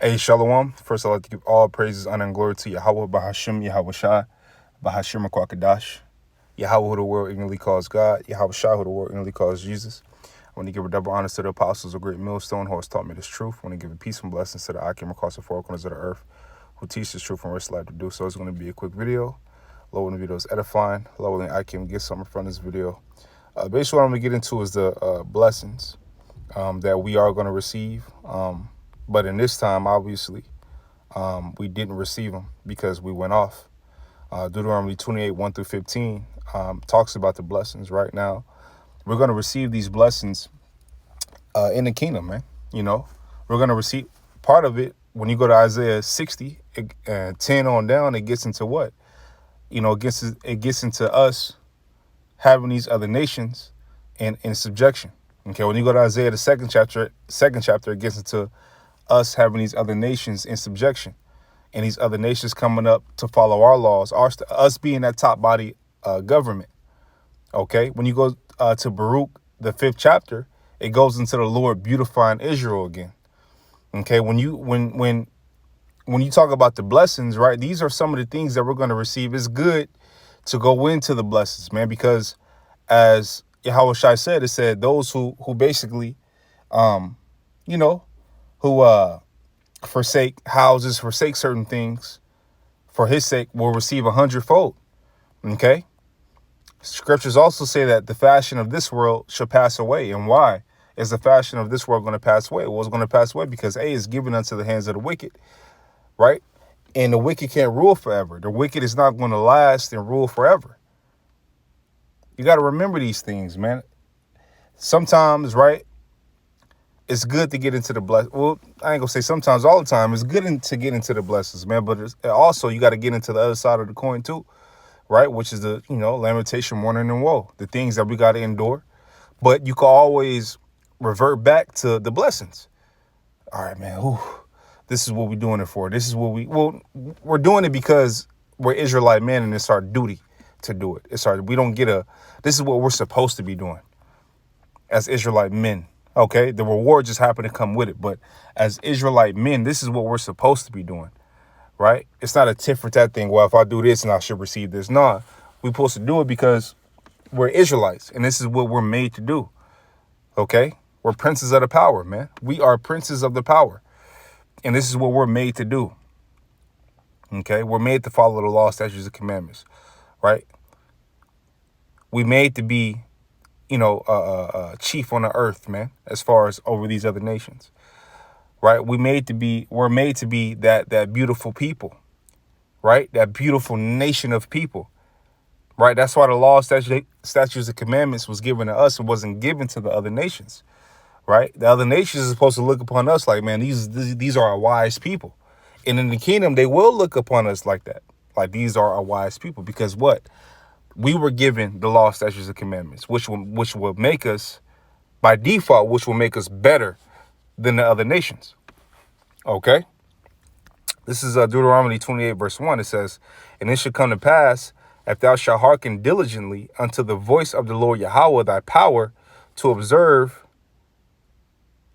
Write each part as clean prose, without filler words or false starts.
Hey, Shalom. First, I'd like to give all praises, honor, and glory to Yahweh, Bahashim, Yahweh Shai, Bahashim, Kwakadash, Yahweh, who the world ignorantly calls God, Yahweh Shai, who the world ignorantly calls Jesus. I want to give a double honor to the apostles of great millstone who has taught me this truth. I want to give a peace and blessings to the Akim across the four corners of the earth who teach this truth and risk life to do so. It's going to be a quick video. Low when the video is edifying. Low when Akim get something from this video. Basically, what I'm going to get into is the blessings that we are going to receive. But in this time, obviously, we didn't receive them because we went off. Deuteronomy 28, 1 through 15 talks about the blessings. Right now, we're going to receive these blessings in the kingdom, man. You know, we're going to receive part of it. When you go to Isaiah 60, 10 on down, it gets into what? You know, it gets into us having these other nations in subjection. Okay, when you go to Isaiah, the second chapter, it gets into us having these other nations in subjection, and these other nations coming up to follow our laws, us being that top body government. Okay, when you go to Baruch, the 5th chapter, it goes into the Lord beautifying Israel again. Okay, when you talk about the blessings, right? These are some of the things that we're going to receive. It's good to go into the blessings, man, because as Yahweh Shai said, it said those who basically, you know, who forsake houses, forsake certain things for his sake will receive 100-fold. Okay. Scriptures also say that the fashion of this world shall pass away. And why is the fashion of this world going to pass away? Well, it's going to pass away because A is given unto the hands of the wicked, right? And the wicked can't rule forever. The wicked is not going to last and rule forever. You got to remember these things, man. Sometimes, right, it's good to get into the bless. Well, I ain't gonna say sometimes, all the time. It's good to get into the blessings, man. But also you got to get into the other side of the coin too, right? Which is the, lamentation, mourning, and woe. The things that we got to endure. But you can always revert back to the blessings. All right, man. Whew, this is what we're doing it for. This is what we're doing it because we're Israelite men, and it's our duty to do it. We don't get this is what we're supposed to be doing as Israelite men. Okay, the reward just happened to come with it. But as Israelite men, this is what we're supposed to be doing, right? It's not a tit for tat thing. Well, if I do this and I should receive this. No, we're supposed to do it because we're Israelites and this is what we're made to do. Okay, we're princes of the power, man. We are princes of the power. And this is what we're made to do. Okay, we're made to follow the law, statutes, and commandments, right? We made to be chief on the earth, man, as far as over these other nations, right? We're made to be that beautiful people, right? That beautiful nation of people, right? That's why the law, statutes, and commandments was given to us. It wasn't given to the other nations, right? The other nations are supposed to look upon us like, man, these are a wise people. And in the kingdom, they will look upon us like that. Like these are a wise people because what? We were given the law, statutes, and commandments, which will make us, by default, which will make us better than the other nations. Okay? This is Deuteronomy 28, verse 1. It says, "And it shall come to pass, if thou shalt hearken diligently unto the voice of the Lord Yahweh thy power, to observe,"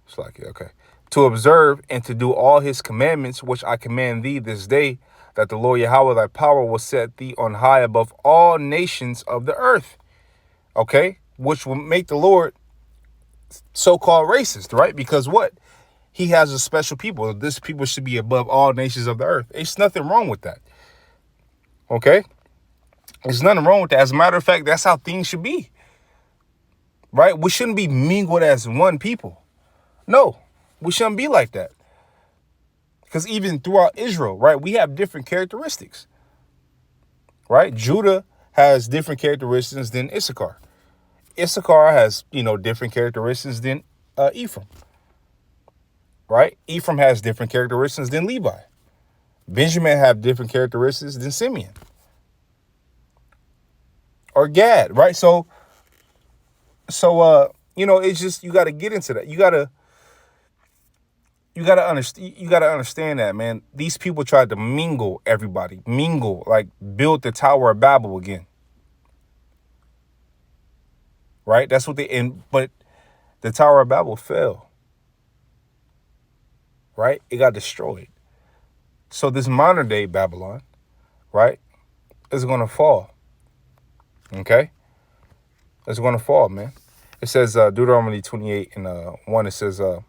to observe and to do all his commandments, which I command thee this day, that the Lord Yahweh thy power will set thee on high above all nations of the earth. Okay? Which will make the Lord so-called racist, right? Because what? He has a special people. This people should be above all nations of the earth. There's nothing wrong with that. Okay? There's nothing wrong with that. As a matter of fact, that's how things should be. Right? We shouldn't be mingled as one people. No, we shouldn't be like that. Because even throughout Israel, right, we have different characteristics. Right? Judah has different characteristics than Issachar. Issachar has, different characteristics than Ephraim. Right? Ephraim has different characteristics than Levi. Benjamin have different characteristics than Simeon or Gad, right? So it's just, you got to get into that. You got to understand that, man. These people tried to mingle, like build the Tower of Babel again. Right? That's what but the Tower of Babel fell. right? It got destroyed. So this modern day Babylon, right, is going to fall. Okay? It's going to fall, man. It says Deuteronomy 28 and 1, it says, I'll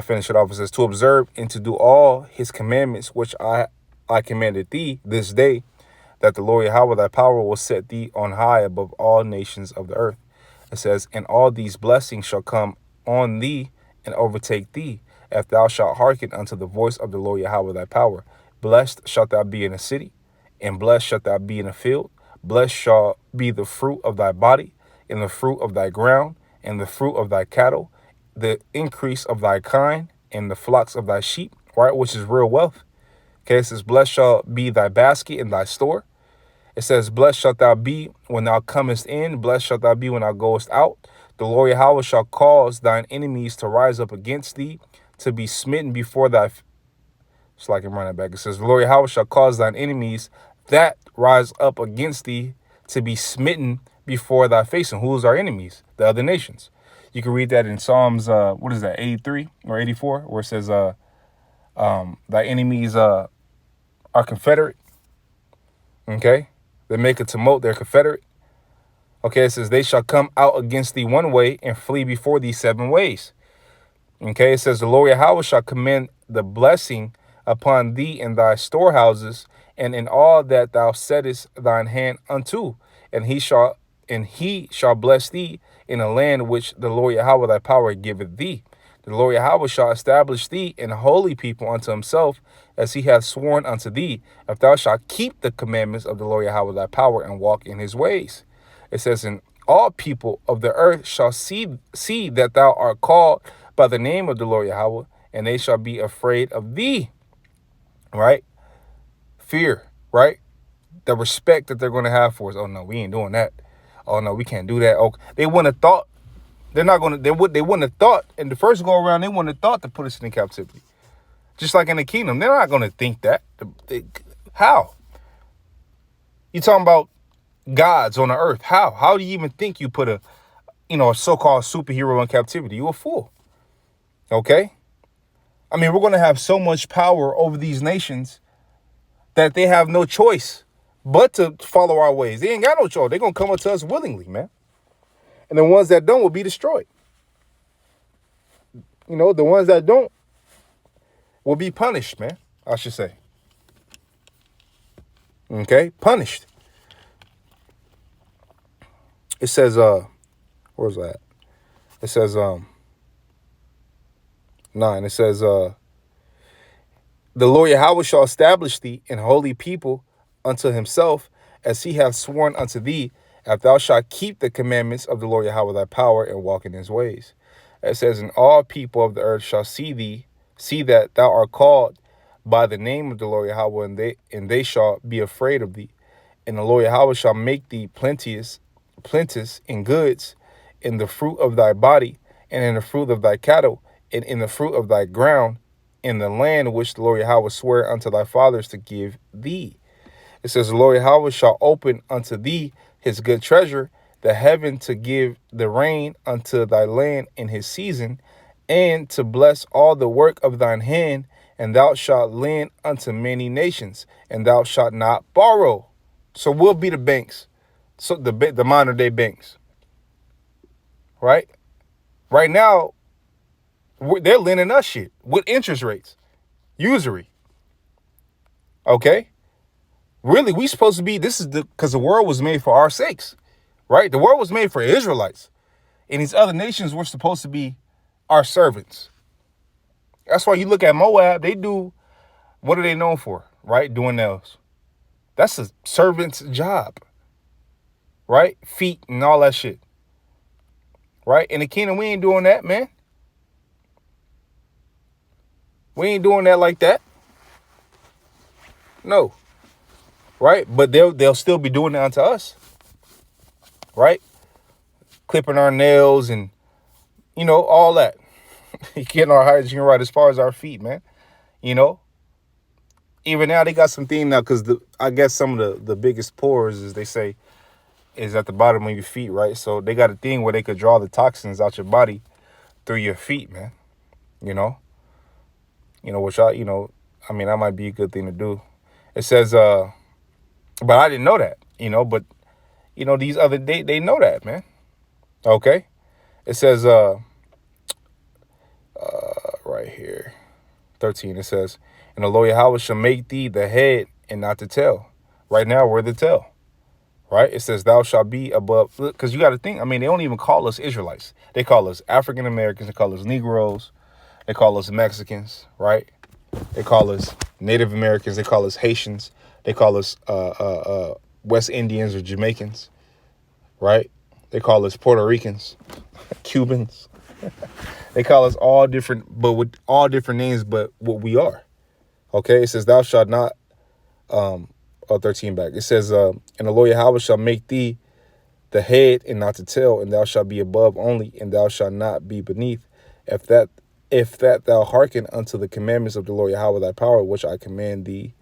finish it off. It says, to observe and to do all his commandments, which I commanded thee this day, that the Lord Yahweh thy power will set thee on high above all nations of the earth. It says, and all these blessings shall come on thee and overtake thee, if thou shalt hearken unto the voice of the Lord Yahweh thy power. Blessed shalt thou be in a city, and blessed shalt thou be in a field. Blessed shall be the fruit of thy body, and the fruit of thy ground, and the fruit of thy cattle, the increase of thy kind, and the flocks of thy sheep, right, which is real wealth. Okay, it says, blessed shall be thy basket and thy store. It says, blessed shalt thou be when thou comest in, blessed shalt thou be when thou goest out. The Lord Yahweh shall cause thine enemies to rise up against thee, to be smitten before thy... So I can run it back. It says, the Lord Yahweh shall cause thine enemies that rise up against thee to be smitten before thy face. And who is our enemies? The other nations. You can read that in Psalms, what is that, 83 or 84, where it says, thy enemies are confederate. Okay? They make a tumult, they're confederate. Okay, it says, they shall come out against thee one way and flee before thee 7 ways. Okay, it says, the Lord Yahweh shall command the blessing upon thee in thy storehouses and in all that thou settest thine hand unto, and he shall bless thee in a land which the Lord Yahweh thy power giveth thee. The Lord Yahweh shall establish thee in a holy people unto himself, as he hath sworn unto thee, if thou shalt keep the commandments of the Lord Yahweh thy power and walk in his ways. It says, and all people of the earth shall see that thou art called by the name of the Lord Yahweh, and they shall be afraid of thee. Right? Fear, right? The respect that they're going to have for us. Oh no, we ain't doing that. Oh no, we can't do that. Oh, they wouldn't have thought. They're not going to. They wouldn't have thought. In the first go around, they wouldn't have thought to put us in captivity. Just like in the kingdom, they're not going to think that. How? You talking about gods on the earth? How? How do you even think you put a so-called superhero in captivity? You a fool. Okay. I mean, we're going to have so much power over these nations that they have no choice but to follow our ways. They ain't got no choice. They're going to come up to us willingly, man. And the ones that don't will be destroyed. The ones that don't will be punished, man, I should say. Okay? Punished. It says, where's that? It says, 9. It says, the Lord Yahweh shall establish thee in holy people unto himself, as he hath sworn unto thee, if thou shalt keep the commandments of the Lord Yahweh thy power and walk in his ways. It says, and all people of the earth shall see that thou art called by the name of the Lord Yahweh, and they shall be afraid of thee. And the Lord Yahweh shall make thee plenteous in goods, in the fruit of thy body, and in the fruit of thy cattle, and in the fruit of thy ground, in the land which the Lord Yahweh sware unto thy fathers to give thee. It says, the Lord Yahweh shall open unto thee his good treasure, the heaven, to give the rain unto thy land in his season, and to bless all the work of thine hand, and thou shalt lend unto many nations, and thou shalt not borrow. So we'll be the banks, so the modern day banks, right? Right now, they're lending us shit with interest rates, usury. Okay? Really, we supposed to be, because the world was made for our sakes, right? The world was made for Israelites. And these other nations were supposed to be our servants. That's why you look at Moab, what are they known for, right? Doing nails. That's a servant's job, right? Feet and all that shit, right? In the kingdom, we ain't doing that, man. We ain't doing that like that. No. Right? But they'll still be doing it unto us. Right? Clipping our nails and, all that. Getting our hygiene right as far as our feet, man. Even now they got some thing now, because I guess some of the biggest pores, as they say, is at the bottom of your feet, right? So they got a thing where they could draw the toxins out your body through your feet, man. which I mean, that might be a good thing to do. It says, but I didn't know that, but, these other, they know that, man. Okay. It says, right here, 13, it says, and the Lord Yahweh shall make thee the head and not the tail. Right now, we're the tail. Right? It says, thou shalt be above, because you got to think, I mean, they don't even call us Israelites. They call us African Americans. They call us Negroes. They call us Mexicans, right? They call us Native Americans. They call us Haitians. They call us West Indians or Jamaicans, right? They call us Puerto Ricans, Cubans. They call us all different, but with all different names, but what we are. Okay? It says, thou shalt not, 13 back. It says, and the Lord Yahweh shall make thee the head and not the tail, and thou shalt be above only, and thou shalt not be beneath. If that thou hearken unto the commandments of the Lord Yahweh thy power, which I command thee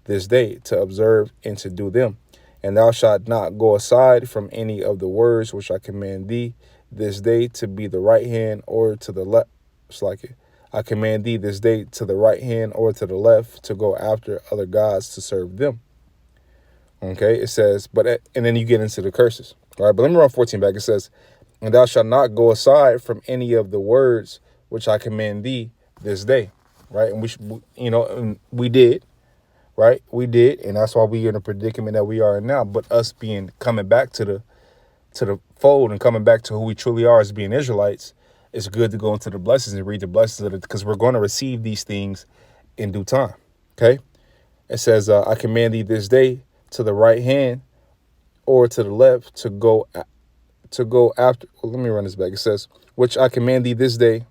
this day to observe and to do them. And thou shalt not go aside from any of the words which I command thee this day to be the right hand or to the left. It's like it. I command thee this day to the right hand or to the left to go after other gods to serve them. Okay, it says, and then you get into the curses. All right, but let me run 14 back. It says, and thou shalt not go aside from any of the words which I command thee this day. Right, and we did. Right, we did, and that's why we're in a predicament that we are in now. But us coming back to the fold and coming back to who we truly are as being Israelites, it's good to go into the blessings and read the blessings of it, because we're going to receive these things in due time. Okay, it says, I command thee this day to the right hand or to the left to go after. Well, let me run this back. It says, which I command thee this day.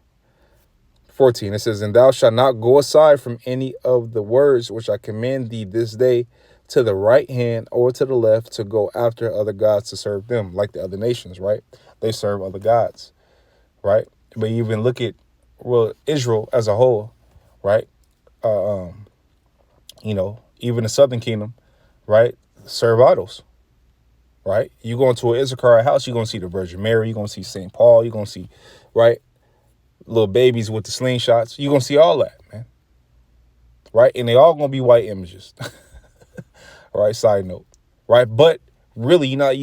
14, it says, and thou shalt not go aside from any of the words which I command thee this day to the right hand or to the left to go after other gods to serve them, like the other nations, right? They serve other gods, right? But you even look at, Israel as a whole, right? Even the southern kingdom, right, serve idols, right? You go into an Issachar house, you're going to see the Virgin Mary, you're going to see St. Paul, you're going to see, right, little babies with the slingshots. You're going to see all that, man. Right? And they all going to be white images. All right, side note. Right? But really, you're not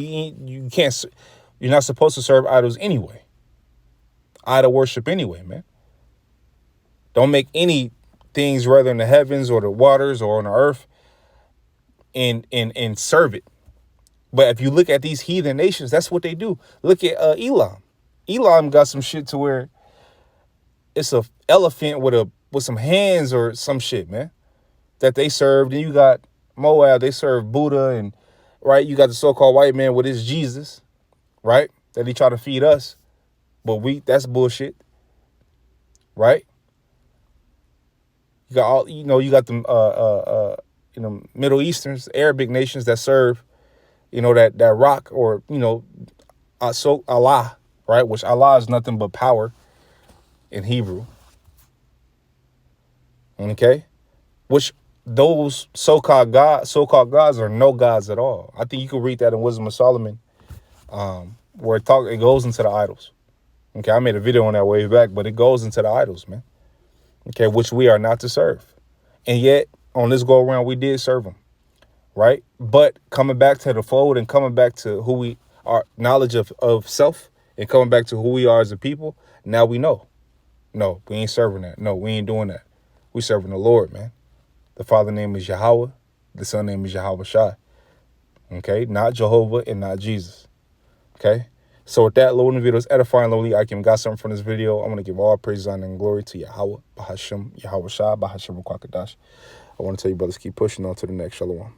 supposed to serve idols anyway. Idol worship anyway, man. Don't make any things rather in the heavens or the waters or on the earth and serve it. But if you look at these heathen nations, that's what they do. Look at Elam. Elam got some shit to where it's a elephant with some hands or some shit, man, that they served. And you got Moab, they serve Buddha, and right, you got the so-called white man with his Jesus, right, that he try to feed us, but that's bullshit, right? You got all, you got them Middle Easterns, Arabic nations that serve, that rock, or so Allah, right, which Allah is nothing but power in Hebrew. Okay, which those so-called gods are no gods at all. I think you can read that in Wisdom of Solomon, where it goes into the idols. Okay, I made a video on that way back, but it goes into the idols, man. Okay, which we are not to serve, and yet on this go around we did serve them, right? But coming back to the fold and coming back to who we are, knowledge of self, and coming back to who we are as a people, now we know. No, we ain't serving that. No, we ain't doing that. We serving the Lord, man. The Father name is Yahweh. The Son name is Yahweh Shai. Okay, not Jehovah and not Jesus. Okay, so with that, Lord, in the video is edifying, lonely. I got something from this video. I'm going to give all praise, honor, and glory to Yahweh, Bahashem, Yahweh Shai, Bahashem, Kwakadash. I want to tell you, brothers, keep pushing on to the next. Shalom.